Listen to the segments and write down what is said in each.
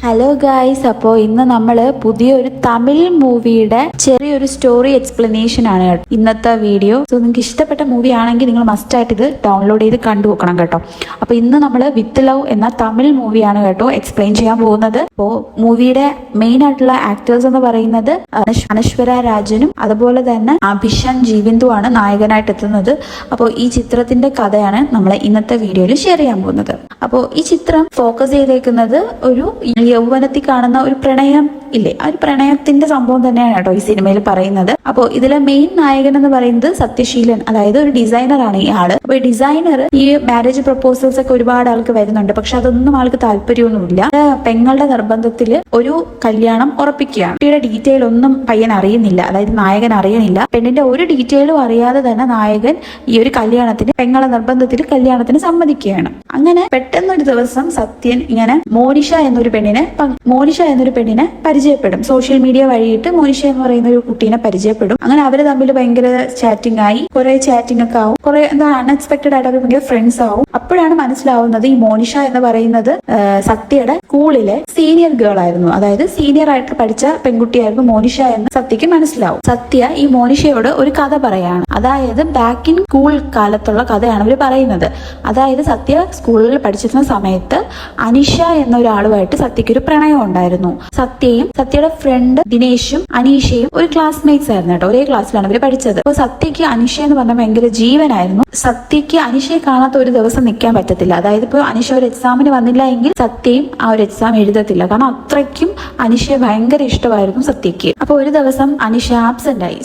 Hello guys, അപ്പോൾ ഇന്ന് നമ്മൾ പുതിയൊരു തമിഴ് മൂവിയുടെ ചെറിയൊരു സ്റ്റോറി എക്സ്പ്ലനേഷൻ ആണ് ഇന്നത്തെ വീഡിയോ. സോ നിങ്ങൾക്ക് ഇഷ്ടപ്പെട്ട മൂവി ആണെങ്കിൽ നിങ്ങൾ മസ്റ്റ് ആയിട്ട് ഇത് ഡൗൺലോഡ് ചെയ്ത് കണ്ടു നോക്കണം കേട്ടോ. അപ്പോൾ ഇന്ന് നമ്മൾ വിത്ത് ലവ് എന്ന തമിഴ് മൂവിയാണ് കേട്ടോ എക്സ്പ്ലെയിൻ ചെയ്യാൻ പോകുന്നത്. അപ്പോൾ മൂവിയുടെ മെയിൻ ആയിട്ടുള്ള ആക്ടേഴ്സ് എന്ന് പറയുന്നത് അനശ്വര രാജനും അതുപോലെ തന്നെ അഭിഷൻ ജീവിന്ദു ആണ് നായകനായിട്ട് എത്തുന്നത്. അപ്പോൾ ഈ ചിത്രത്തിന്റെ കഥയാണ് നമ്മൾ ഇന്നത്തെ വീഡിയോയിൽ ഷെയർ ചെയ്യാൻ പോകുന്നത്. അപ്പോൾ ഈ ചിത്രം ഫോക്കസ് ചെയ്തേക്കുന്നത് ഒരു യൗവനത്തിൽ കാണുന്ന ഒരു പ്രണയം ഇല്ലേ, ആ ഒരു പ്രണയത്തിന്റെ സംഭവം തന്നെയാണ് കേട്ടോ ഈ സിനിമയിൽ പറയുന്നത്. അപ്പോൾ ഇതിലെ മെയിൻ നായകൻ എന്ന് പറയുന്നത് സത്യശീലൻ, അതായത് ഒരു ഡിസൈനർ ആണ് ഈ ആള്. അപ്പൊ ഈ ഡിസൈനർ ഈ മാരേജ് പ്രപ്പോസൽസ് ഒക്കെ ഒരുപാട് ആൾക്ക് വരുന്നുണ്ട്, പക്ഷെ അതൊന്നും ആൾക്ക് താല്പര്യമൊന്നുമില്ല. പെങ്ങളുടെ നിർബന്ധത്തിൽ ഒരു കല്യാണം ഉറപ്പിക്കുകയാണ്. കുട്ടിയുടെ ഡീറ്റെയിൽ ഒന്നും പയ്യൻ അറിയുന്നില്ല, അതായത് നായകൻ അറിയണില്ല. പെണ്ണിന്റെ ഒരു ഡീറ്റെയിലും അറിയാതെ തന്നെ നായകൻ ഈ ഒരു കല്യാണത്തിന് പെങ്ങളുടെ നിർബന്ധത്തിൽ കല്യാണത്തിന് സമ്മതിക്കുകയാണ്. അങ്ങനെ പെട്ടെന്നൊരു ദിവസം സത്യൻ ഇങ്ങനെ മോനിഷ എന്നൊരു പെണ്ണിനെ പരിചയപ്പെടും. സോഷ്യൽ മീഡിയ വഴിയിട്ട് മോനിഷ എന്ന് പറയുന്ന ഒരു കുട്ടീനെ പരിചയപ്പെടും. അങ്ങനെ അവര് തമ്മിൽ ഭയങ്കര ചാറ്റിംഗ് ആയി, കുറെ ചാറ്റിംഗ് ഒക്കെ ആവും, കുറെ എന്താ അൺഎക്സ്പെക്ടഡ് ആയിട്ട് അവർ ഭയങ്കര ഫ്രണ്ട്സ് ആവും. അപ്പോഴാണ് മനസ്സിലാവുന്നത് ഈ മോനിഷ എന്ന് പറയുന്നത് സത്യയുടെ സ്കൂളിലെ സീനിയർ ഗേൾ ആയിരുന്നു, അതായത് സീനിയർ ആയിട്ട് പഠിച്ച പെൺകുട്ടിയായിരുന്നു മോനിഷ എന്ന് സത്യക്ക് മനസ്സിലാവും. സത്യ ഈ മോനിഷയോട് ഒരു കഥ പറയാണ്, അതായത് ബാക്ക് ഇൻ സ്കൂൾ കാലത്തുള്ള കഥയാണ് അവർ പറയുന്നത്. അതായത് സത്യ സ്കൂളിൽ പഠിച്ചിരുന്ന സമയത്ത് അനിഷ എന്ന ഒരാളുമായിട്ട് സത്യക്ക് ഒരു പ്രണയം ഉണ്ടായിരുന്നു. സത്യയും സത്യയുടെ ഫ്രണ്ട് ദിനേശും അനീഷയും ഒരു ക്ലാസ്മേറ്റ്സ് ആയിരുന്നു കേട്ടോ, ഒരേ ക്ലാസ്സിലാണ് ഇവര് പഠിച്ചത്. അപ്പൊ സത്യക്ക് അനിഷ എന്ന് പറഞ്ഞാൽ ഭയങ്കര ജീവനായിരുന്നു. സത്യക്ക് അനിഷയെ കാണാത്ത ഒരു ദിവസം നിൽക്കാൻ പറ്റത്തില്ല. അതായത് ഇപ്പൊ അനിഷ ഒരു എക്സാമിന് വന്നില്ല എങ്കിൽ സത്യയും ആ ഒരു എക്സാം എഴുതത്തില്ല, കാരണം അത്രയ്ക്കും അനിഷയെ ഭയങ്കര ഇഷ്ടമായിരുന്നു സത്യക്ക്. അപ്പൊ ഒരു ദിവസം അനിഷ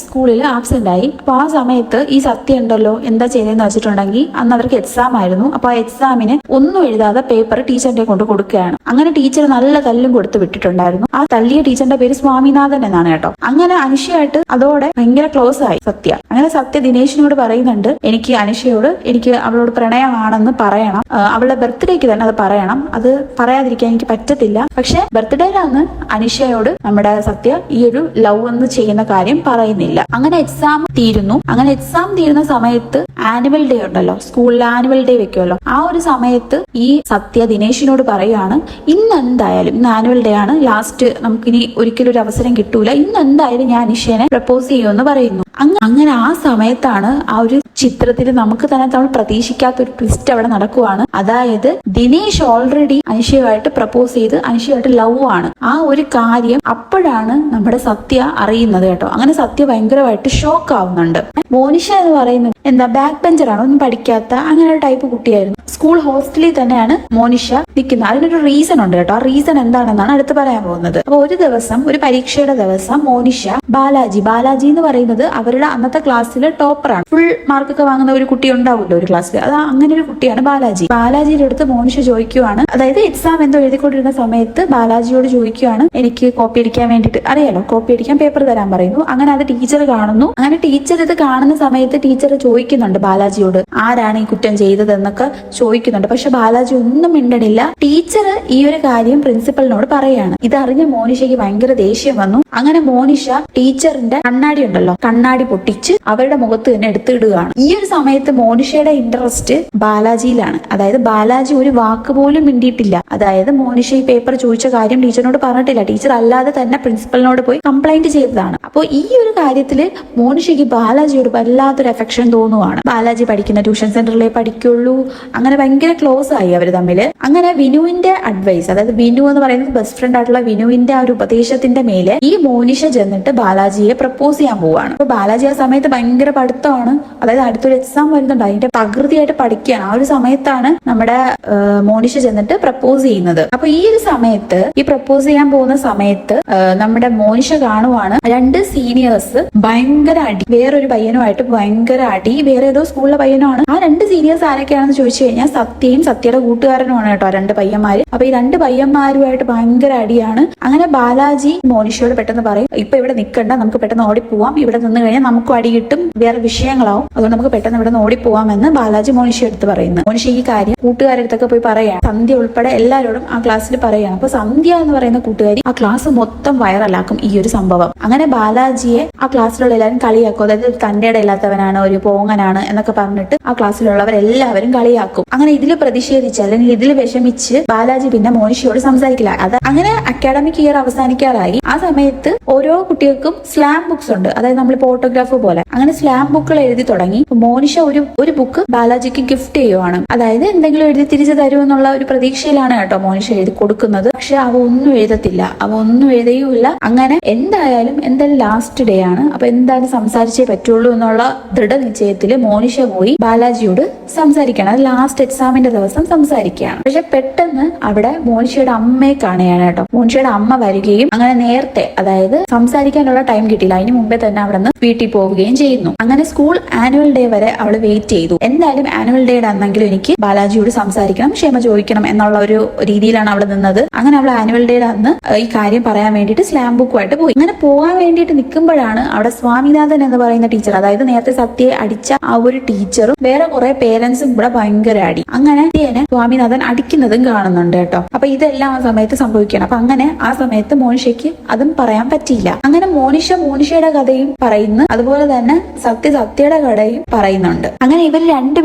സ്കൂളിൽ ആബ്സെന്റ് ആയി. അപ്പൊ ആ സമയത്ത് ഈ സത്യ ഉണ്ടല്ലോ എന്താ ചെയ്തതെന്ന് വെച്ചിട്ടുണ്ടെങ്കിൽ അന്ന് അവർക്ക് എക്സാം ആയിരുന്നു. അപ്പൊ ആ എക്സാമിന് ഒന്നും എഴുതാതെ പേപ്പർ ടീച്ചറിന്റെ കൊണ്ട് കൊടുക്കുകയാണ്. അങ്ങനെ ടീച്ചർ നല്ല തല്ലും കൊടുത്ത് വിട്ടിട്ടുണ്ടായിരുന്നു. ആ തല്ലിയ ടീച്ചറിന്റെ പേര് സ്വാമിനാഥൻ എന്നാണ് കേട്ടോ. അങ്ങനെ അനിഷയായിട്ട് അതോടെ ഭയങ്കര ക്ലോസ് ആയി സത്യ. അങ്ങനെ സത്യ ദിനേശിനോട് പറയുന്നുണ്ട്, എനിക്ക് അവളോട് പ്രണയമാണെന്ന് പറയണം, അവളുടെ ബർത്ത്ഡേക്ക് തന്നെ അത് പറയണം, അത് പറയാതിരിക്കാൻ എനിക്ക് പറ്റത്തില്ല. പക്ഷെ ബർത്ത്ഡേയിലാണ് അനിഷയോട് നമ്മുടെ സത്യ ഈ ഒരു ലവ് എന്ന് ചെയ്യുന്ന കാര്യം പറയുന്നില്ല. അങ്ങനെ എക്സാം തീരുന്നു. അങ്ങനെ എക്സാം തീരുന്ന സമയത്ത് ആനുവൽ ഡേ ഉണ്ടല്ലോ, സ്കൂളിൽ ആനുവൽ ഡേ വെക്കുമല്ലോ, ആ ഒരു സമയത്ത് ഈ സത്യ ദിനേശിനോട് പറയുകയാണ്, ഇന്ന് എന്തായാലും ഇന്ന് ആനുവൽ ഡേ ആണ്, ലാസ്റ്റ് നമുക്കിനി ഒരിക്കലും ഒരു അവസരം കിട്ടൂല, ഇന്ന് എന്തായാലും ഞാൻ അനിഷേനെ പ്രപ്പോസ് ചെയ്യുമെന്ന് പറയുന്നു. അങ്ങനെ ആ സമയത്താണ് ആ ഒരു ചിത്രത്തിൽ നമുക്ക് തന്നെ നമ്മൾ പ്രതീക്ഷിക്കാത്ത ഒരു ട്വിസ്റ്റ് അവിടെ നടക്കുവാണ്. അതായത് ദിനേശ് ഓൾറെഡി അനിഷയുമായിട്ട് പ്രപ്പോസ് ചെയ്ത് അനിഷയുമായിട്ട് ലവ് ആണ്. ആ ഒരു കാര്യം അപ്പോഴാണ് നമ്മുടെ സത്യ അറിയുന്നത് കേട്ടോ. അങ്ങനെ സത്യ ഭയങ്കരമായിട്ട് ഷോക്ക് ആവുന്നുണ്ട്. മോനിഷ എന്ന് പറയുന്നത് എന്താ ബാക്ക് ബെഞ്ചറാണ്, ഒന്നും പഠിക്കാത്ത അങ്ങനെ ഒരു ടൈപ്പ് കുട്ടിയായിരുന്നു. സ്കൂൾ ഹോസ്റ്റലിൽ തന്നെയാണ് മോനിഷ നിൽക്കുന്നത്. അതിനൊരു റീസൺ ഉണ്ട് കേട്ടോ. ആ റീസൺ എന്താണെന്നാണ് അടുത്ത് പറയാൻ പോകുന്നത്. അപ്പൊ ഒരു ദിവസം, ഒരു പരീക്ഷയുടെ ദിവസം മോനിഷ ബാലാജി എന്ന് പറയുന്നത് അവരുടെ അന്നത്തെ ക്ലാസ്സിലെ ടോപ്പറാണ്. ഫുൾ മാർക്കൊക്കെ വാങ്ങുന്ന ഒരു കുട്ടി ഉണ്ടാവുമല്ലോ ഒരു ക്ലാസ്സിൽ, അത് അങ്ങനെ ഒരു കുട്ടിയാണ് ബാലാജിയുടെ അടുത്ത് മോനിഷ ചോദിക്കുവാണ്, അതായത് എക്സാം എന്തോ എഴുതിക്കൊണ്ടിരുന്ന സമയത്ത് ബാലാജിയോട് ചോദിക്കുവാണ്, എനിക്ക് കോപ്പി അടിക്കാൻ വേണ്ടിയിട്ട്, അറിയാലോ കോപ്പി അടിക്കാൻ പേപ്പർ തരാൻ പറയുന്നു. അങ്ങനെ അത് ടീച്ചർ കാണുന്നു. അങ്ങനെ ടീച്ചർ ഇത് കാണുന്ന സമയത്ത് ടീച്ചർ ചോദിക്കുന്നുണ്ട് ബാലാജിയോട്, ആരാണ് ഈ കുറ്റം ചെയ്തതെന്നൊക്കെ ചോദിക്കുന്നുണ്ട്. പക്ഷെ ബാലാജി ഒന്നും മിണ്ടണില്ല. ടീച്ചർ ഈ ഒരു കാര്യം പ്രിൻസിപ്പലിനോട് പറയാണ്. ഇതറിഞ്ഞ മോനിഷയ്ക്ക് ഭയങ്കര ദേഷ്യം വന്നു. അങ്ങനെ മോനിഷ ടീച്ചറിന്റെ കണ്ണാടി പൊട്ടിച്ച് അവരുടെ മുഖത്ത് തന്നെ എടുത്തിടുകയാണ്. ഈ ഒരു സമയത്ത് മോനിഷയുടെ ഇൻട്രസ്റ്റ് ബാലാജിയിലാണ്. അതായത് ബാലാജി ഒരു വാക്ക് പോലും മിണ്ടിയിട്ടില്ല. അതായത് മോനിഷ ഈ പേപ്പർ ചോദിച്ച കാര്യം ടീച്ചറിനോട് പറഞ്ഞിട്ടില്ല. ടീച്ചർ അല്ലാതെ തന്നെ പ്രിൻസിപ്പലിനോട് പോയി കംപ്ലൈന്റ് ചെയ്തതാണ്. അപ്പോൾ ഈ ഒരു കാര്യത്തില് മോനിഷയ്ക്ക് ബാലാജിയോട് വല്ലാത്തൊരു അഫെക്ഷൻ തോന്നുവാണ്. ബാലാജി പഠിക്കുന്ന ട്യൂഷൻ സെന്ററിലേ പഠിക്കുള്ളൂ. അങ്ങനെ ഭയങ്കര ക്ലോസ് ആയി അവർ തമ്മിൽ. അങ്ങനെ വിനുവിന്റെ അഡ്വൈസ്, അതായത് വിനു എന്ന് പറയുന്നത് ബെസ്റ്റ് ഫ്രണ്ട് ആയിട്ടുള്ള വിനുവിന്റെ ആ ഒരു ഉപദേശത്തിന്റെ മേലെ ഈ മോനിഷ ചെന്നിട്ട് ബാലാജിയെ പ്രപ്പോസ് ചെയ്യാൻ പോവാണ്. അപ്പൊ ബാലാജി ആ സമയത്ത് ഭയങ്കര പഠിത്തമാണ്, അതായത് അടുത്തൊരു എക്സാം വരുന്നുണ്ട്, അതിന്റെ പകൃതിയായിട്ട് പഠിക്കുകയാണ്. ആ ഒരു സമയത്താണ് നമ്മുടെ മോനിഷ ചെന്നിട്ട് പ്രപ്പോസ് ചെയ്യുന്നത്. അപ്പൊ ഈ ഒരു സമയത്ത്, ഈ പ്രപ്പോസ് ചെയ്യാൻ പോകുന്ന സമയത്ത് നമ്മുടെ മോനിഷ കാണുവാണ് രണ്ട് സീനിയേഴ്സ് ഭയങ്കര അടി, വേറൊരു പയ്യനുമായിട്ട് ഭയങ്കര അടി, വേറെ ഏതോ സ്കൂളിലെ പയ്യനുമാണ്. ആ രണ്ട് സീനിയേഴ്സ് ആരൊക്കെയാണെന്ന് ചോദിച്ചു കഴിഞ്ഞാൽ സത്യയും സത്യയുടെ കൂട്ടുകാരനുമാണ് കേട്ടോ രണ്ട് പയ്യന്മാര്. അപ്പൊ ഈ രണ്ട് പയ്യന്മാരുമായിട്ട് ഭയങ്കര അടിയാണ്. അങ്ങനെ ബാലാജി മോനിഷയോട് പെട്ടെന്ന് പറയും, ഇപ്പൊ ഇവിടെ നിൽക്കണ്ട, നമുക്ക് പെട്ടെന്ന് ഓടിപ്പോവാം, ഇവിടെ നിന്ന് കഴിഞ്ഞാൽ നമുക്കും അടി കിട്ടും, വേറെ വിഷയങ്ങളാവും, അതുകൊണ്ട് നമുക്ക് പെട്ടെന്ന് ഇവിടെ നിന്ന് ഓടിപ്പോവാമെന്ന് ബാലാജി മോനിഷ എടുത്ത് പറയുന്നു. മോനിഷ ഈ കാര്യം കൂട്ടുകാരുടെ അടുത്തൊക്കെ പോയി പറയാണ്, സന്ധ്യ ഉൾപ്പെടെ എല്ലാവരോടും ആ ക്ലാസ്സിൽ പറയാണ്. അപ്പൊ സന്ധ്യ എന്ന് പറയുന്ന കൂട്ടുകാരി ആ ക്ലാസ് മൊത്തം വൈറലാക്കും ഈ ഒരു സംഭവം. അങ്ങനെ ബാലാജിയെ ആ ക്ലാസ്സിലുള്ള എല്ലാവരും കളിയാക്കും, അതായത് തന്റെ ഇടയില്ലാത്തവനാണ്, ഒരു പോങ്ങനാണ് എന്നൊക്കെ പറഞ്ഞിട്ട് ആ ക്ലാസ്സിലുള്ളവരെല്ലാവരും കളിയാക്കും. അങ്ങനെ ഇതിൽ പ്രതിഷേധിച്ച് അല്ലെങ്കിൽ ഇതിൽ വിഷമിച്ച് ബാലാജി പിന്നെ മോനിഷയോട് സംസാരിക്കില്ല. അത് അങ്ങനെ അക്കാഡമിക് ഇയർ അവസാനിക്കാറായി. ആ സമയത്ത് ഓരോ കുട്ടികൾക്കും സ്ലാം ബുക്സ് ഉണ്ട്, അതായത് നമ്മൾ ഫോട്ടോഗ്രാഫ് പോലെ അങ്ങനെ സ്ലാം ബുക്കുകൾ എഴുതി തുടങ്ങി. മോനിഷ ഒരു ബുക്ക് ബാലാജിക്ക് ഗിഫ്റ്റ് ചെയ്യുവാണ്. അതായത് എന്തെങ്കിലും എഴുതി തിരിച്ചു തരുമെന്നുള്ള ഒരു പ്രതീക്ഷയിലാണ് കേട്ടോ മോനിഷ എഴുതി കൊടുക്കുന്നത്. പക്ഷെ അവ ഒന്നും എഴുതത്തില്ല, അവ ഒന്നും എഴുതുകയുമില്ല. അങ്ങനെ എന്തായാലും ലാസ്റ്റ് ഡേ ആണ്, അപ്പൊ എന്തായാലും സംസാരിച്ചേ പറ്റുള്ളൂ എന്നുള്ള ദൃഢനിശ്ചയത്തില് മോനിഷ പോയി ബാലാജിയോട് സംസാരിക്കുകയാണ്. അത് ലാസ്റ്റ് എക്സാമിന്റെ ദിവസം സംസാരിക്കുകയാണ്. പക്ഷെ പെട്ടെന്ന് അവിടെ മോനിഷയുടെ അമ്മയെ കാണുകയാണ് കേട്ടോ. മോനിഷയുടെ അമ്മ വരികയും അങ്ങനെ നേരത്തെ, അതായത് സംസാരിക്കാനുള്ള ടൈം കിട്ടിയില്ല, അതിന് മുമ്പേ തന്നെ അവിടെ നിന്ന് വീട്ടിൽ പോവുകയും ചെയ്യുന്നു. അങ്ങനെ സ്കൂൾ ആനുവൽ ഡേ വരെ അവള് വെയിറ്റ് ചെയ്തു. എന്തായാലും ആനുവൽ ഡേയുടെ അന്നെങ്കിലും എനിക്ക് ബാലാജിയോട് സംസാരിക്കണം, ക്ഷമ ചോദിക്കണം എന്നുള്ള ഒരു രീതിയിലാണ് അവള് നിന്നത്. അങ്ങനെ അവൾ ആനുവൽ ഡേയുടെ അന്ന് ഈ കാര്യം പറയാൻ വേണ്ടിയിട്ട് സ്ലാം ബുക്കുമായിട്ട് പോയി. അങ്ങനെ പോകാൻ വേണ്ടിയിട്ട് നിൽക്കുമ്പോഴാണ് അവിടെ സ്വാമിനാഥൻ എന്ന് പറയുന്ന ടീച്ചർ, അതായത് നേരത്തെ സത്യയെ അടിച്ച ആ ഒരു ടീച്ചറും വേറെ കുറെ പേരൻസും കൂടെ ഭയങ്കര അടി. അങ്ങനെ സത്യനെ സ്വാമിനാഥൻ അടിക്കുന്നതും കാണുന്നുണ്ട് കേട്ടോ. അപ്പൊ ഇതെല്ലാം ആ സമയത്ത് സംഭവിക്കണം. അപ്പൊ അങ്ങനെ ആ സമയത്ത് മോനിഷയ്ക്ക് അതും പറയാൻ പറ്റിയില്ല. അങ്ങനെ മോനിഷയുടെ കഥയും പറയുന്നു, അതുപോലെ തന്നെ സത്യയുടെ കഥയും പറയുന്നുണ്ട്. അങ്ങനെ ഇവർ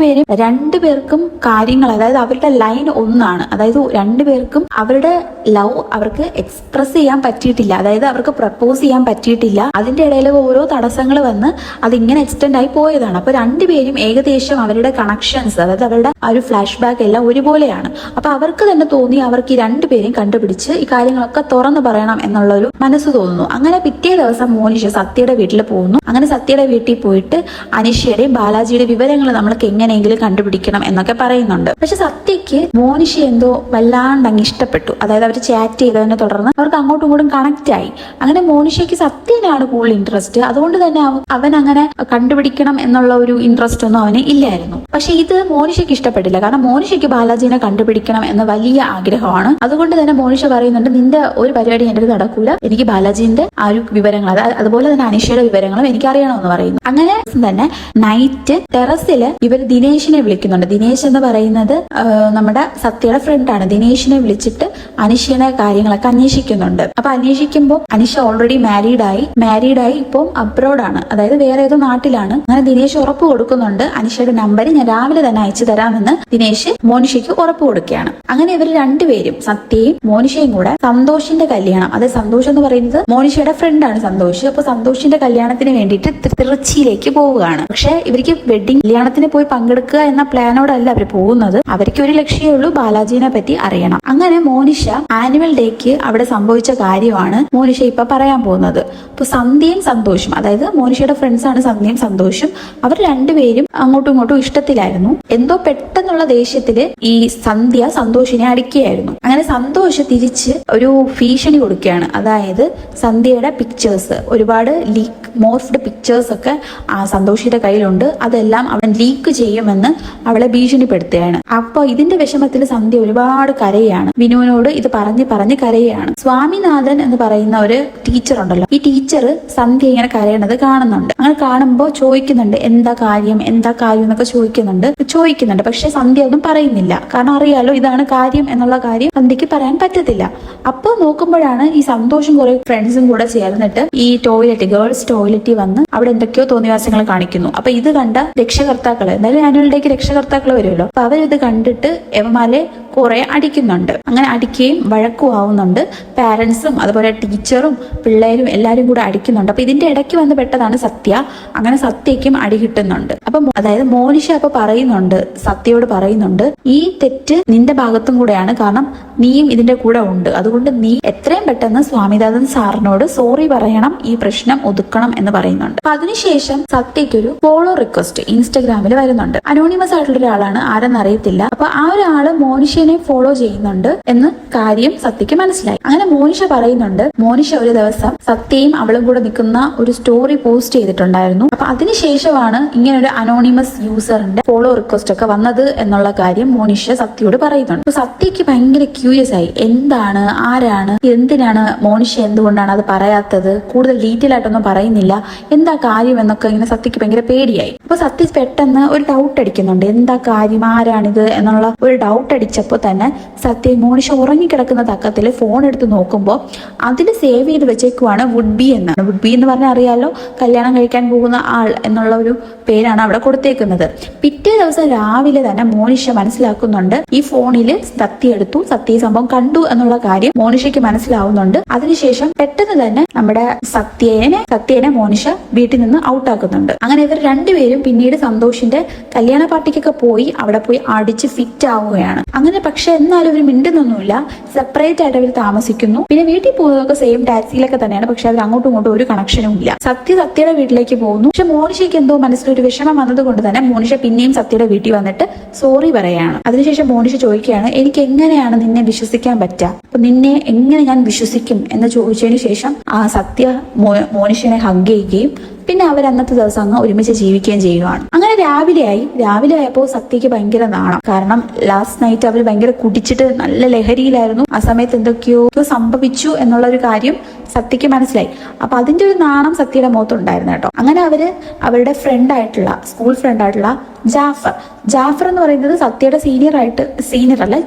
രണ്ടുപേർക്കും കാര്യങ്ങൾ, അതായത് അവരുടെ ലൈൻ ഒന്നാണ്. അതായത് രണ്ടുപേർക്കും അവരുടെ ലവ് അവർക്ക് എക്സ്പ്രസ് ചെയ്യാൻ പറ്റിയിട്ടില്ല, അതായത് അവർക്ക് പ്രപ്പോസ് ചെയ്യാൻ പറ്റിയിട്ടില്ല. അതിന്റെ ഇടയിൽ ഓരോ തടസ്സങ്ങൾ വന്ന് അതിങ്ങനെ എക്സ്റ്റെൻഡ് ആയി പോയതാണ്. അപ്പൊ രണ്ടുപേരും ഏകദേശം അവരുടെ കണക്ഷൻസ്, അതായത് അവരുടെ ആ ഒരു ഫ്ലാഷ് ബാക്ക് എല്ലാം ഒരുപോലെയാണ്. അപ്പൊ അവർക്ക് തന്നെ തോന്നി അവർക്ക് ഈ രണ്ടുപേരും കണ്ടുപിടിച്ച് ഈ കാര്യങ്ങളൊക്കെ തുറന്നു പറയണം എന്നുള്ള ഒരു മനസ്സ് തോന്നുന്നു. അങ്ങനെ പിറ്റേ ദിവസം മോനിഷ സത്യയുടെ വീട്ടിൽ പോകുന്നു. അങ്ങനെ സത്യയുടെ വീട്ടിൽ പോയിട്ട് അനിഷയുടെയും ബാലാജിയുടെ വിവരങ്ങൾ നമ്മൾക്ക് എങ്ങനെയെങ്കിലും കണ്ടുപിടിക്കണം എന്നൊക്കെ പറയുന്നുണ്ട്. പക്ഷെ സത്യക്ക് മോനിഷ എന്തോ വല്ലാണ്ട് അങ്ങ് ഇഷ്ടപ്പെട്ടു. അതായത് അവർ ചാറ്റ് ചെയ്തതിനെ തുടർന്ന് അവർക്ക് അങ്ങോട്ടും ഇങ്ങോട്ടും കണക്ട് ആയി. അങ്ങനെ മോനിഷയ്ക്ക് സത്യനാണ് കൂടുതൽ ഇൻട്രസ്റ്റ്. അതുകൊണ്ട് തന്നെ അവൻ അങ്ങനെ കണ്ടുപിടിക്കണം എന്നുള്ള ഒരു ഇൻട്രസ്റ്റ് ഒന്നും അവന് ഇല്ലായിരുന്നു. പക്ഷെ ഇത് മോനിഷയ്ക്ക് ഇഷ്ടപ്പെട്ടില്ല. കാരണം മോനിഷയ്ക്ക് ബാലാജിനെ കണ്ടുപിടിക്കണം എന്ന വലിയ ആഗ്രഹമാണ്. അതുകൊണ്ട് തന്നെ മോനിഷ പറയുന്നുണ്ട്, നിന്റെ ഒരു പരിപാടി എന്റെ നടക്കൂല, എനിക്ക് ബാലാജിന്റെ ആ ഒരു വിവരങ്ങൾ, അതുപോലെ തന്നെ അനിഷയുടെ വിവരങ്ങളും എനിക്ക് അറിയണമെന്ന് പറയുന്നു. അങ്ങനെ തന്നെ നൈറ്റ് ടെറസില് ഇവർ ദിനേശിനെ വിളിക്കുന്നുണ്ട്. ദിനേശ് എന്ന് പറയുന്നത് നമ്മുടെ സത്യയുടെ ഫ്രണ്ടാണ്. ദിനേശിനെ വിളിച്ചിട്ട് അനിഷയുടെ കാര്യങ്ങളൊക്കെ അന്വേഷിക്കുന്നുണ്ട്. അപ്പൊ അന്വേഷിക്കുമ്പോൾ അനിഷ ഓൾറെഡി മാരീഡായി ഇപ്പം അബ്രോഡാണ്, അതായത് വേറെ ഏതോ നാട്ടിലാണ്. അങ്ങനെ ദിനേശ് ഉറപ്പ് കൊടുക്കുന്നുണ്ട്, അനിഷയുടെ നമ്പർ ഞാൻ രാവിലെ തന്നെ അയച്ചു തരാമെന്ന് ദിനേശ് മോനിഷയ്ക്ക് ഉറപ്പ് കൊടുക്കുകയാണ്. അങ്ങനെ ഇവർ രണ്ടുപേരും, സത്യയും മോനിഷയും കൂടെ സന്തോഷിന്റെ കല്യാണം, അതായത് സന്തോഷ് എന്ന് പറയുന്നത് മോനിഷയുടെ ഫ്രണ്ടാണ് സന്തോഷ്. അപ്പൊ സന്തോഷിന്റെ കല്യാണത്തിന് വേണ്ടിയിട്ട് തിരുച്ചിയിലേക്ക് പോവുകയാണ്. പക്ഷെ ഇവർക്ക് കല്യാണത്തിന് പോയി പങ്കെടുക്കുക എന്ന പ്ലാനോടല്ല അവർ പോകുന്നത്. അവർക്ക് ഒരു ലക്ഷ്യമേ ഉള്ളൂ, ബാലാജിനെ പറ്റി അറിയണം. അങ്ങനെ മോനിഷ ആനുവൽ ഡേക്ക് അവിടെ സംഭവിച്ച കാര്യമാണ് മോനിഷ ഇപ്പൊ പറയാൻ പോകുന്നത്. ഇപ്പൊ സന്ധ്യയും സന്തോഷും, അതായത് മോനിഷയുടെ ഫ്രണ്ട്സ് ആണ് സന്ധ്യയും സന്തോഷും. അവർ രണ്ടുപേരും അങ്ങോട്ടും ഇങ്ങോട്ടും ഇഷ്ടത്തിലായിരുന്നു. എന്തോ പെട്ടെന്നുള്ള ദേഷ്യത്തില് ഈ സന്ധ്യ സന്തോഷിനെ അടിക്കുകയായിരുന്നു. അങ്ങനെ സന്തോഷ് തിരിച്ച് ഒരു ഭീഷണി കൊടുക്കുകയാണ്. അതായത് സന്ധ്യയുടെ പിക്ചേഴ്സ്, ഒരുപാട് മോർഫ്ഡ് പിക്ചേഴ്സ് ഒക്കെ ആ സന്തോഷിന്റെ കയ്യിലുണ്ട്, അതെല്ലാം അവൻ ലീക്ക് ചെയ്യുമെന്ന് അവളെ ഭീഷണിപ്പെടുത്തുകയാണ്. അപ്പൊ ഇതിന്റെ വിഷമത്തിൽ സന്ധ്യ ഒരുപാട് കരയാണ്. വിനുവിനോട് ഇത് പറഞ്ഞ് കരയാണ്. സ്വാമിനാഥൻ എന്ന് പറയുന്ന ഒരു ടീച്ചർ ഉണ്ടല്ലോ, ഈ ടീച്ചർ സന്ധ്യ ഇങ്ങനെ കരയണത് കാണുന്നുണ്ട്. അങ്ങനെ കാണുമ്പോൾ ചോദിക്കുന്നുണ്ട്, എന്താ കാര്യം എന്നൊക്കെ ചോദിക്കുന്നുണ്ട്. പക്ഷെ സന്ധ്യ ഒന്നും പറയുന്നില്ല. കാരണം അറിയാലോ ഇതാണ് കാര്യം എന്നുള്ള കാര്യം സന്ധ്യക്ക് പറയാൻ പറ്റത്തില്ല. അപ്പൊ നോക്കുമ്പോഴാണ് ഈ സന്തോഷം കുറെ ഫ്രണ്ട്സും കൂടെ ചേർന്നിട്ട് ഈ ഗേൾസ് ടോയ്ലറ്റിൽ വന്ന് അവിടെ എന്തൊക്കെയോ തോന്നിവാസങ്ങൾ കാണിക്കുന്നു. അപ്പൊ ഇത് കണ്ട രക്ഷകർത്താക്കള്, എന്തായാലും ആനുവൽ ഡേക്ക് രക്ഷകർത്താക്കൾ വരുമല്ലോ, അപ്പൊ അവരിത് കണ്ടിട്ട് എവമാലെ കുറെ അടിക്കുന്നുണ്ട്. അങ്ങനെ അടിക്കുകയും വഴക്കും ആവുന്നുണ്ട്. പാരന്റ്സും അതുപോലെ ടീച്ചറും പിള്ളേരും എല്ലാരും കൂടെ അടിക്കുന്നുണ്ട്. അപ്പൊ ഇതിന്റെ ഇടയ്ക്ക് വന്ന് പെട്ടതാണ് സത്യ. അങ്ങനെ സത്യക്കും അടി കിട്ടുന്നുണ്ട്. അപ്പൊ അതായത് മോനിഷ അപ്പൊ പറയുന്നുണ്ട്, സത്യയോട് പറയുന്നുണ്ട്, ഈ തെറ്റ് നിന്റെ ഭാഗത്തും കൂടെയാണ്, കാരണം നീയും ഇതിന്റെ കൂടെ ഉണ്ട്. അതുകൊണ്ട് നീ എത്രയും പെട്ടെന്ന് സ്വാമിനാഥൻ സാറിനോട് സോറി പറയണം, ഈ പ്രശ്നം ഒതുക്കണം എന്ന് പറയുന്നുണ്ട്. അപ്പൊ അതിനുശേഷം സത്യയ്ക്കൊരു ഫോളോ റിക്വസ്റ്റ് ഇൻസ്റ്റഗ്രാമിൽ വരുന്നുണ്ട്. അനോണിമസ് ആയിട്ടുള്ള ഒരാളാണ്, ആരെന്ന് അറിയത്തില്ല. അപ്പൊ ആ ഒരാള് മോനിഷനെ ഫോളോ ചെയ്യുന്നുണ്ട് എന്ന് കാര്യം സത്യയ്ക്ക് മനസ്സിലായി. അങ്ങനെ മോനിഷ പറയുന്നുണ്ട്, മോനിഷ ഒരു ദിവസം സത്യയും അവളും കൂടെ നിൽക്കുന്ന ഒരു സ്റ്റോറി പോസ്റ്റ് ചെയ്തിട്ടുണ്ടായിരുന്നു. അപ്പൊ അതിനുശേഷമാണ് ഇങ്ങനെ ഒരു അനോണിമസ് യൂസറിന്റെ ഫോളോ റിക്വസ്റ്റ് ഒക്കെ വന്നത് എന്നുള്ള കാര്യം മോനിഷ സത്യയോട് പറയുന്നുണ്ട്. അപ്പൊ സത്യയ്ക്ക് ഭയങ്കര ക്യൂരിയസ് ആയി, എന്താണ്, ആരാണ്, എന്തിനാണ് മോനിഷ, എന്തുകൊണ്ടാണ് അത് പറയാത്തത്, കൂടുതൽ ഡീറ്റെയിൽ ആയിട്ടൊന്നും പറയുന്നില്ല, എന്താ കാര്യം എന്നൊക്കെ ഇങ്ങനെ സത്യയ്ക്ക് ഭയങ്കര പേടിയായി. അപ്പൊ സത്യ പെട്ടെന്ന് ഒരു ഡൗട്ട് അടിക്കുന്നുണ്ട്, എന്താ കാര്യം, ആരാണിത് എന്നുള്ള ഒരു ഡൗട്ട് അടിച്ചപ്പോൾ എണീച്ചപ്പോൾ തന്നെ സത്യ മോനിഷ ഉറങ്ങിക്കിടക്കുന്ന തക്കത്തിൽ ഫോൺ എടുത്ത് നോക്കുമ്പോൾ അതിൽ സേവ് ചെയ്ത് വെച്ചേക്കുവാണ് വുഡ് ബി എന്നാണ്. വുഡ് ബി എന്ന് പറഞ്ഞാൽ അറിയാലോ, കല്യാണം കഴിക്കാൻ പോകുന്ന ആൾ എന്നുള്ള ഒരു പേരാണ് അവിടെ കൊടുത്തേക്കുന്നത്. പിറ്റേ ദിവസം രാവിലെ തന്നെ മോനിഷ മനസ്സിലാക്കുന്നുണ്ട് ഈ ഫോണിൽ സത്യ എടുത്തു, സത്യ സംഭവം കണ്ടു എന്നുള്ള കാര്യം മോനിഷയ്ക്ക് മനസ്സിലാവുന്നുണ്ട്. അതിനുശേഷം പെട്ടെന്ന് തന്നെ നമ്മുടെ സത്യേനെ മോനിഷ വീട്ടിൽ നിന്ന് ഔട്ടാക്കുന്നുണ്ട്. അങ്ങനെ ഇവർ രണ്ടുപേരും പിന്നീട് സന്തോഷിന്റെ കല്യാണ പാർട്ടിക്കൊക്കെ പോയി അവിടെ പോയി അടിച്ച് ഫിറ്റ് ആവുകയാണ്. അങ്ങനെ പക്ഷെ എന്നാലും അവർ മിണ്ടുന്നൊന്നുമില്ല, സെപ്പറേറ്റ് ആയിട്ട് അവർ താമസിക്കുന്നു. പിന്നെ വീട്ടിൽ പോകുന്നതൊക്കെ സെയിം ടാക്സിയിലൊക്കെ തന്നെയാണ്, പക്ഷെ അവർ അങ്ങോട്ടും ഇങ്ങോട്ടും ഒരു കണക്ഷനും ഇല്ല. സത്യയുടെ വീട്ടിലേക്ക് പോകുന്നു. പക്ഷെ മോനിഷയ്ക്ക് എന്തോ മനസ്സിലൊരു വിഷമം വന്നതുകൊണ്ട് തന്നെ മോനിഷ പിന്നെയും സത്യയുടെ വീട്ടിൽ വന്നിട്ട് സോറി പറയാണ്. അതിനുശേഷം മോനിഷ ചോദിക്കുകയാണ്, എനിക്ക് എങ്ങനെയാണ് നിന്നെ വിശ്വസിക്കാൻ പറ്റുക, അപ്പൊ നിന്നെ എങ്ങനെ ഞാൻ വിശ്വസിക്കും എന്ന് ചോദിച്ചതിന് ശേഷം ആ സത്യ മോനിഷനെ ഹഗ് ചെയ്യുകയും പിന്നെ അവർ അന്നത്തെ ദിവസം അങ്ങ് ഒരുമിച്ച് ജീവിക്കുകയും ചെയ്യുകയാണ്. അങ്ങനെ രാവിലെ ആയപ്പോൾ സത്യക്ക് ഭയങ്കര നാണം. കാരണം ലാസ്റ്റ് നൈറ്റ് അവർ ഭയങ്കര കുടിച്ചിട്ട് നല്ല ലഹരിയിലായിരുന്നു. ആ സമയത്ത് എന്തൊക്കെയോ സംഭവിച്ചു എന്നുള്ള ഒരു കാര്യം സത്യക്ക് മനസ്സിലായി. അപ്പൊ അതിന്റെ ഒരു നാണം സത്യയുടെ മുഖത്തുണ്ടായിരുന്നു കേട്ടോ. അങ്ങനെ അവരുടെ സ്കൂൾ ഫ്രണ്ട് ആയിട്ടുള്ള ജാഫർ എന്ന് പറയുന്നത് സത്യയുടെ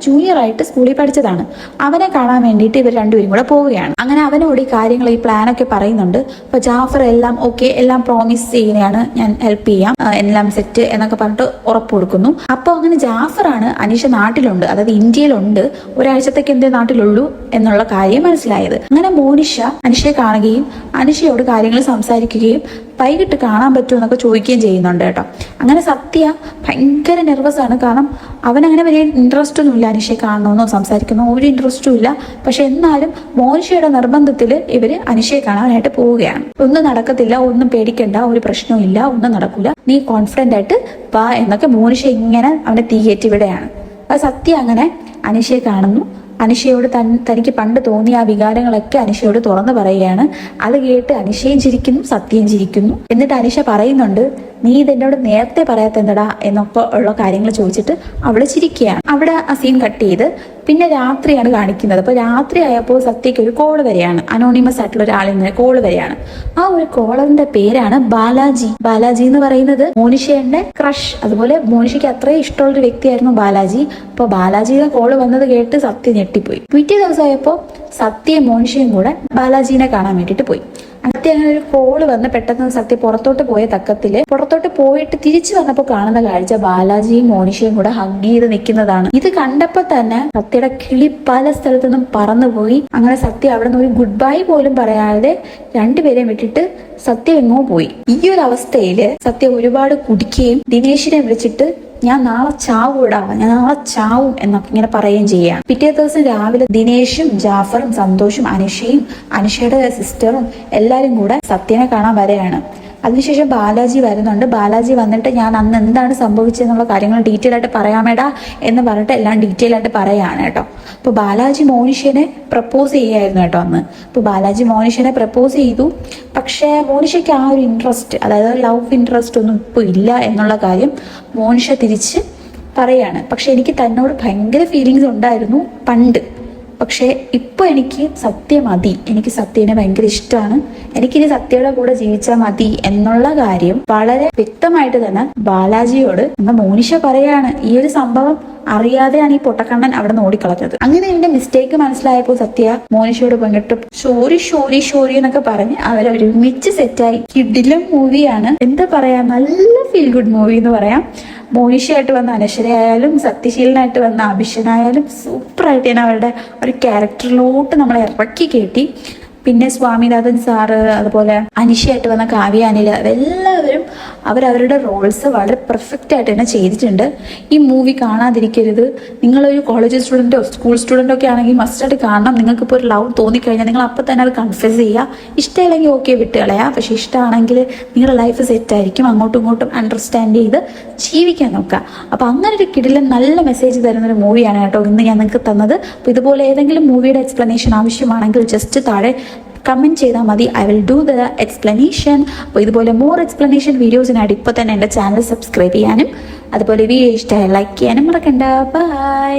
ജൂനിയർ ആയിട്ട് സ്കൂളിൽ പഠിച്ചതാണ്. അവനെ കാണാൻ വേണ്ടിയിട്ട് ഇവർ രണ്ടുപേരും കൂടെ പോവുകയാണ്. അങ്ങനെ അവനോട് ഈ കാര്യങ്ങൾ, ഈ പ്ലാനൊക്കെ പറയുന്നുണ്ട്. അപ്പൊ ജാഫർ എല്ലാം ഓക്കെ, എല്ലാം പ്രോമിസ് ചെയ്യുന്നതാണ്, ഞാൻ ഹെൽപ്പ് ചെയ്യാം, എല്ലാം സെറ്റ് എന്നൊക്കെ പറഞ്ഞിട്ട് ഉറപ്പ് കൊടുക്കുന്നു. അപ്പോൾ അങ്ങനെ ജാഫറാണ് അനീഷ നാട്ടിലുണ്ട്, അതായത് ഇന്ത്യയിലുണ്ട്, ഒരാഴ്ചത്തേക്ക് എന്തേ നാട്ടിലുള്ളൂ എന്നുള്ള കാര്യം മനസ്സിലായത്. അങ്ങനെ മോനിഷ അനീഷയെ കാണുകയും അനീഷയോട് കാര്യങ്ങൾ സംസാരിക്കുകയും വൈകിട്ട് കാണാൻ പറ്റുമോ എന്നൊക്കെ ചോദിക്കുകയും ചെയ്യുന്നുണ്ട് കേട്ടോ. അങ്ങനെ സത്യ ഭയങ്കര നെർവസ് ആണ്. കാരണം അവനങ്ങനെ വലിയ ഇൻട്രസ്റ്റ് ഒന്നും ഇല്ല, അനീഷയെ കാണണമെന്നോ സംസാരിക്കുന്നോ ഒരു ഇൻട്രസ്റ്റും ഇല്ല. പക്ഷെ എന്നാലും മോനിഷയുടെ നിർബന്ധത്തിൽ ഇവര് അനീഷയെ കാണാനായിട്ട് പോവുകയാണ്. ഒന്നും നടക്കത്തില്ല, ഒന്നും പേടിക്കണ്ട, ഒരു പ്രശ്നവും ഇല്ല, ഒന്നും നടക്കില്ല, നീ കോൺഫിഡന്റ് ആയിട്ട് വാ എന്നൊക്കെ മോനിഷ ഇങ്ങനെ അവനെ തീയേറ്റി വിടുകയാണ്. അത് സത്യ അങ്ങനെ അനീഷയെ കാണുന്നു. അനീഷയോട് തനിക്ക് പണ്ട് തോന്നിയ ആ വികാരങ്ങളൊക്കെ അനീഷയോട് തുറന്നു പറയുകയാണ്. അത് കേട്ട് അനീഷയും ചിരിക്കുന്നു, സത്യയും ചിരിക്കുന്നു. എന്നിട്ട് അനീഷ പറയുന്നുണ്ട്, നീ ഇതെന്നോട് നേരത്തെ പറയാത്ത എന്തടാ എന്നൊക്കെ ഉള്ള കാര്യങ്ങൾ ചോദിച്ചിട്ട് അവള് ചിരിക്കുകയാണ്. അവിടെ ആ സീൻ കട്ട് ചെയ്ത് പിന്നെ രാത്രിയാണ് കാണിക്കുന്നത്. അപ്പൊ രാത്രി ആയപ്പോൾ സത്യക്ക് ഒരു കോള് വരെയാണ്, അനോണിമസ് ആയിട്ടുള്ള ഒരാളിൽ നിന്ന് കോള് വരെയാണ്. ആ ഒരു കോളറിന്റെ പേരാണ് ബാലാജി. ബാലാജി എന്ന് പറയുന്നത് മോനിഷയുടെ ക്രഷ്, അതുപോലെ മോനിഷയ്ക്ക് അത്രയും ഇഷ്ടമുള്ള ഒരു വ്യക്തിയായിരുന്നു ബാലാജി. അപ്പൊ ബാലാജിയുടെ കോള് വന്നത് കേട്ട് സത്യ ഞെട്ടിപ്പോയി. പിറ്റേ ദിവസമായപ്പോ സത്യയും മോനിഷയും കൂടെ ബാലാജീനെ കാണാൻ വേണ്ടിയിട്ട് പോയി. സത്യ അങ്ങനെ ഒരു കോള് വന്ന് പെട്ടെന്ന് സത്യ പുറത്തോട്ട് പോയ തക്കത്തില് പുറത്തോട്ട് പോയിട്ട് തിരിച്ചു വന്നപ്പോൾ കാണുന്ന കാഴ്ച ബാലാജിയും മോനിഷയും കൂടെ ഹഗ് ചെയ്ത് നിൽക്കുന്നതാണ്. ഇത് കണ്ടപ്പോ തന്നെ സത്യയുടെ കിളി പല സ്ഥലത്തു നിന്നും പറന്നുപോയി. അങ്ങനെ സത്യ അവിടെ നിന്ന് ഒരു ഗുഡ് ബൈ പോലും പറയാതെ രണ്ടുപേരെയും വിട്ടിട്ട് സത്യ എങ്ങോ പോയി. ഈ ഒരു അവസ്ഥയില് സത്യ ഒരുപാട് കുടിക്കുകയും ദിനേശിനെ വിളിച്ചിട്ട് ഞാൻ നാളെ ചാവും എന്നൊക്കെ ഇങ്ങനെ പറയുകയും ചെയ്യുകയാണ്. പിറ്റേ ദിവസം രാവിലെ ദിനേശും ജാഫറും സന്തോഷും അനീഷയുടെ സിസ്റ്ററും എല്ലാരും കൂടെ സത്യനെ കാണാൻ വരെയാണ്. അതിനുശേഷം ബാലാജി വരുന്നുണ്ട്. ബാലാജി വന്നിട്ട് ഞാൻ അന്ന് എന്താണ് സംഭവിച്ചതെന്നുള്ള കാര്യങ്ങൾ ഡീറ്റെയിൽ ആയിട്ട് പറയാമേടാ എന്ന് പറഞ്ഞിട്ട് എല്ലാം ഡീറ്റെയിൽ ആയിട്ട് പറയാണ് കേട്ടോ. അപ്പൊ ബാലാജി മോനിഷനെ പ്രപ്പോസ് ചെയ്യായിരുന്നു കേട്ടോ അന്ന്. അപ്പൊ ബാലാജി മോനിഷനെ പ്രപ്പോസ് ചെയ്തു. പക്ഷെ മോനിഷയ്ക്ക് ആ ഒരു ഇൻട്രസ്റ്റ്, അതായത് ലവ് ഇൻട്രസ്റ്റ് ഒന്നും ഇപ്പൊ ഇല്ല എന്നുള്ള കാര്യം മോനിഷ തിരിച്ച് പറയാണ്. പക്ഷെ എനിക്ക് തന്നോട് ഭയങ്കര ഫീലിങ്സ് ഉണ്ടായിരുന്നു പണ്ട്, പക്ഷെ ഇപ്പൊ എനിക്ക് സത്യം മതി, എനിക്ക് സത്യനെ ഭയങ്കര ഇഷ്ടമാണ്, എനിക്കിനി സത്യയുടെ കൂടെ ജീവിച്ചാൽ മതി എന്നുള്ള കാര്യം വളരെ വ്യക്തമായിട്ട് തന്നെ ബാലാജിയോട് മോനിഷ പറയാണ്. ഈ ഒരു സംഭവം അറിയാതെയാണ് ഈ പൊട്ടക്കണ്ണൻ അവിടെ നിന്ന് ഓടിക്കളഞ്ഞത്. അങ്ങനെ എന്റെ മിസ്റ്റേക്ക് മനസ്സിലായപ്പോൾ സത്യ മോനിഷയോട് പങ്കിട്ട് ഷോറി എന്നൊക്കെ പറഞ്ഞ് അവരൊരുമിച്ച് സെറ്റായി. കിടിലം മൂവിയാണ്, എന്താ പറയാ, നല്ല ഫീൽ ഗുഡ് മൂവി എന്ന് പറയാം. മോനിഷയായിട്ട് വന്ന അനശ്വരയായാലും സത്യശീലനായിട്ട് വന്ന അഭിഷനായാലും സൂപ്പറായിട്ട് തന്നെ അവരുടെ ഒരു ക്യാരക്ടറിലോട്ട് നമ്മളെ ഇറക്കി കയറ്റി. പിന്നെ സ്വാമിനാഥൻ സാറ്, അതുപോലെ അനിഷയായിട്ട് വന്ന കാവ്യ അനിൽ, എല്ലാവരും അവരവരുടെ റോൾസ് വളരെ പെർഫെക്റ്റ് ആയിട്ട് തന്നെ ചെയ്തിട്ടുണ്ട്. ഈ മൂവി കാണാതിരിക്കരുത്. നിങ്ങളൊരു കോളേജ് സ്റ്റുഡൻറ്റോ സ്കൂൾ സ്റ്റുഡൻറ്റോ ഒക്കെ ആണെങ്കിൽ മസ്റ്റായിട്ട് കാണണം. നിങ്ങൾക്കിപ്പോൾ ഒരു ലവ് തോന്നിക്കഴിഞ്ഞാൽ നിങ്ങൾ അപ്പം തന്നെ അത് കൺഫ്യൂസ് ചെയ്യുക. ഇഷ്ടമില്ലെങ്കിൽ ഓക്കെ വിട്ടുകളയാം, പക്ഷെ ഇഷ്ടമാണെങ്കിൽ നിങ്ങളുടെ ലൈഫ് സെറ്റായിരിക്കും. അങ്ങോട്ടും ഇങ്ങോട്ടും അണ്ടർസ്റ്റാൻഡ് ചെയ്ത് ജീവിക്കാൻ നോക്കുക. അപ്പം അങ്ങനെ ഒരു കിടിലൻ നല്ല മെസ്സേജ് തരുന്നൊരു മൂവിയാണ് കേട്ടോ ഇന്ന് ഞാൻ നിങ്ങൾക്ക് തന്നത്. അപ്പോൾ ഇതുപോലെ ഏതെങ്കിലും മൂവിയുടെ എക്സ്പ്ലനേഷൻ ആവശ്യമാണെങ്കിൽ ജസ്റ്റ് താഴെ കമൻറ്റ് ചെയ്താൽ മതി. I will do the explanation. അപ്പോൾ ഇതുപോലെ മോർ എക്സ്പ്ലനേഷൻ വീഡിയോസിനായിട്ട് ഇപ്പോൾ തന്നെ എൻ്റെ ചാനൽ സബ്സ്ക്രൈബ് ചെയ്യാനും അതുപോലെ വീഡിയോ ഇഷ്ടമായി ലൈക്ക് ചെയ്യാനും മറക്കണ്ട. ബൈ.